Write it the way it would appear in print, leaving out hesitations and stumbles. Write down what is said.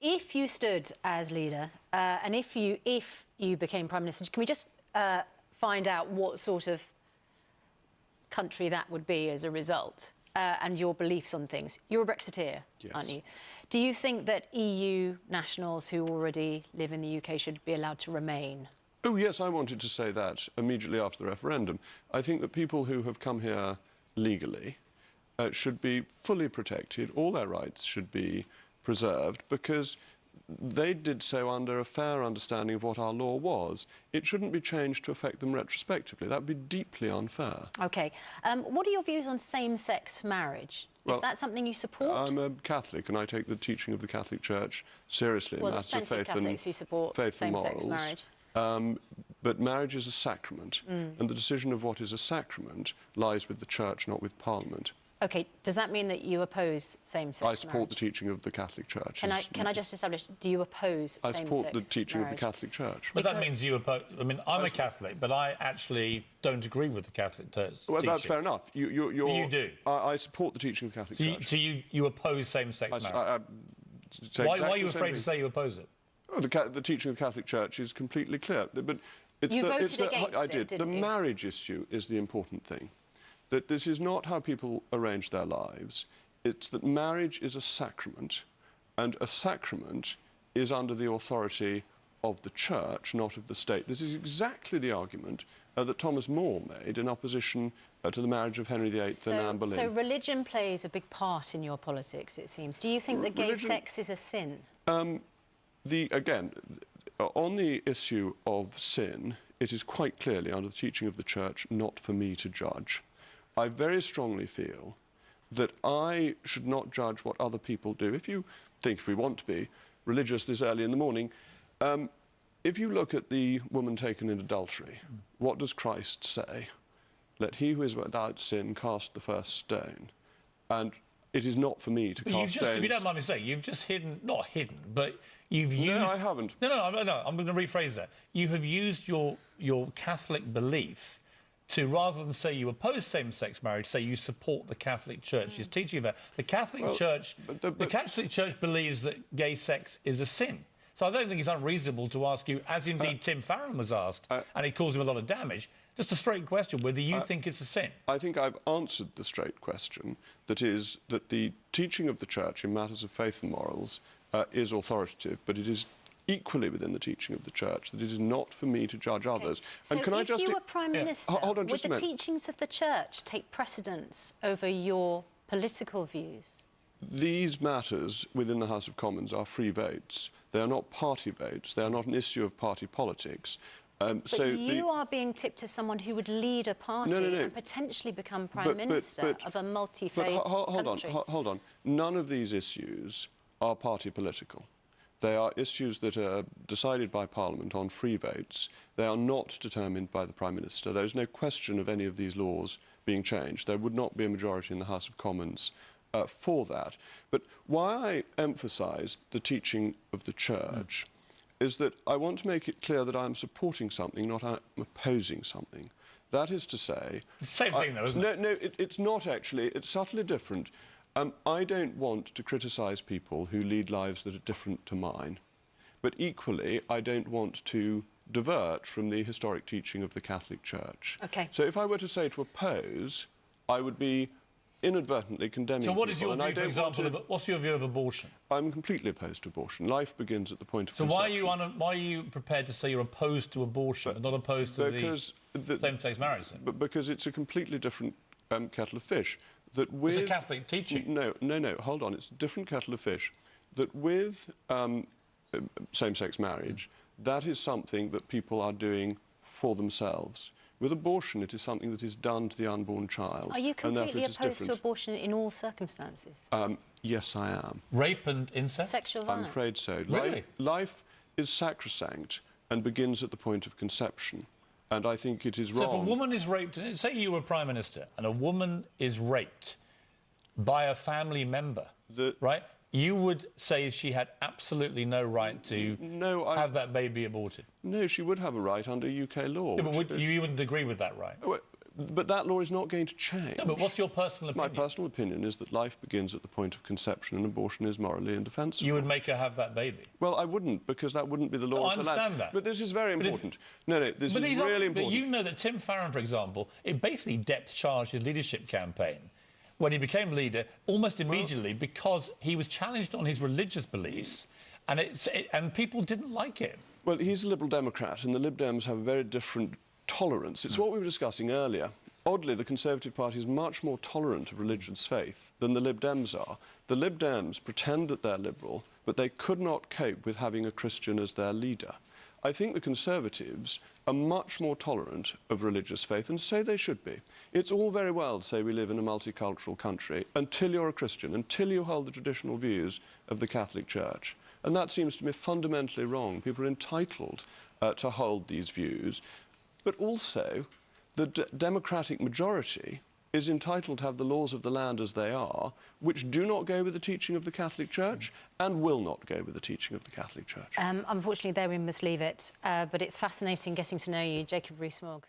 If you stood as leader and if you became Prime Minister, can we just find out what sort of country that would be as a result and your beliefs on things? You're a Brexiteer, yes, aren't you? Do you think that EU nationals who already live in the UK should be allowed to remain? Oh, yes, I wanted to say that immediately after the referendum. I think that people who have come here legally should be fully protected. All their rights should be preserved because they did so under a fair understanding of what our law was. It shouldn't be changed to affect them retrospectively. That would be deeply unfair. OK. What are your views on same-sex marriage? Is that something you support? I'm a Catholic and I take the teaching of the Catholic Church seriously in matters of faith and morals. Who support same-sex marriage. But marriage is a sacrament, and the decision of what is a sacrament lies with the Church, not with Parliament. OK, does that mean that you oppose same-sex marriage? I support the teaching of the Catholic Church. Can I just establish, do you oppose same-sex marriage? I support the teaching of the Catholic Church. But that means you oppose... I mean, I'm a Catholic, but I actually don't agree with the Catholic teaching. Well, that's fair enough. You do? I support the teaching of the Catholic Church. So you oppose same-sex marriage? Why are you afraid to say you oppose it? Oh, the teaching of the Catholic Church is completely clear. But you voted against I did. didn't the you? marriage issue is the important thing. That this is not how people arrange their lives. It's that marriage is a sacrament, and a sacrament is under the authority of the Church, not of the state. This is exactly the argument that Thomas More made in opposition to the marriage of Henry VIII and Anne Boleyn. So religion plays a big part in your politics, it seems. Do you think that gay sex is a sin? Again, on the issue of sin, it is quite clearly under the teaching of the Church not for me to judge. I very strongly feel that I should not judge what other people do. If you think, if we want to be religious this early in the morning, if you look at the woman taken in adultery, what does Christ say? Let he who is without sin cast the first stone. And it is not for me to cast stones. If you don't mind me saying, you've just not hidden, but you've used... No, I haven't. No, I'm going to rephrase that. You have used your Catholic belief to, rather than say you oppose same-sex marriage, say you support the Catholic Church's teaching of that. The Catholic Church, the Catholic Church believes that gay sex is a sin. So I don't think it's unreasonable to ask you, as indeed Tim Farron was asked, and it caused him a lot of damage, just a straight question, whether you think it's a sin. I think I've answered the straight question, that is, that the teaching of the Church in matters of faith and morals is authoritative, but it is equally within the teaching of the Church that it is not for me to judge others. So and can I just... if you were Prime Minister, hold on would just a the minute. teachings of the Church take precedence over your political views? These matters within the House of Commons are free votes. They are not party votes. They are not an issue of party politics. But you are being tipped as someone who would lead a party and potentially become Prime Minister of a multi-faith country. Hold on. None of these issues are party political. They are issues that are decided by Parliament on free votes. They are not determined by the Prime Minister. There is no question of any of these laws being changed. There would not be a majority in the House of Commons for that. But why I emphasise the teaching of the Church is that I want to make it clear that I am supporting something, not I'm opposing something. That is to say... Same thing, though, isn't it? No, it's not actually. It's subtly different. I don't want to criticise people who lead lives that are different to mine. But equally, I don't want to divert from the historic teaching of the Catholic Church. OK. So if I were to say to oppose, I would be inadvertently condemning people. So what is your view, for example, what's your view of abortion? I'm completely opposed to abortion. Life begins at the point of conception. conception. So why are you prepared to say you're opposed to abortion, but not opposed to the same-sex marriage? But because it's a completely different kettle of fish. That with, it's a Catholic teaching. No, hold on. It's a different kettle of fish. That with same-sex marriage, that is something that people are doing for themselves. With abortion, it is something that is done to the unborn child. Are you completely opposed to abortion in all circumstances? Yes, I am. Rape and incest? Sexual violence? I'm afraid so. Really? Life is sacrosanct and begins at the point of conception. And I think it is wrong. So if a woman is raped, say you were Prime Minister, and a woman is raped by a family member, right? You would say she had absolutely no right to have that baby aborted? No, she would have a right under UK law. Yeah, but you wouldn't agree with that right? But that law is not going to change. No, but what's your personal opinion? My personal opinion is that life begins at the point of conception and abortion is morally indefensible. You would make her have that baby? Well, I wouldn't, because that wouldn't be the law I of the land. understand that. But this is very important. This is really important. But you know that Tim Farron, for example, it basically depth-charged his leadership campaign when he became leader almost immediately because he was challenged on his religious beliefs and people didn't like it. Well, he's a Liberal Democrat, and the Lib Dems have a very different tolerance. It's what we were discussing earlier. Oddly, the Conservative Party is much more tolerant of religious faith than the Lib Dems are. The Lib Dems pretend that they're liberal, but they could not cope with having a Christian as their leader. I think the Conservatives are much more tolerant of religious faith, and so they should be. It's all very well to say we live in a multicultural country until you're a Christian, until you hold the traditional views of the Catholic Church. And that seems to me fundamentally wrong. People are entitled to hold these views, but also the democratic majority is entitled to have the laws of the land as they are, which do not go with the teaching of the Catholic Church and will not go with the teaching of the Catholic Church. Unfortunately, there we must leave it. But it's fascinating getting to know you, Jacob Rees-Mogg.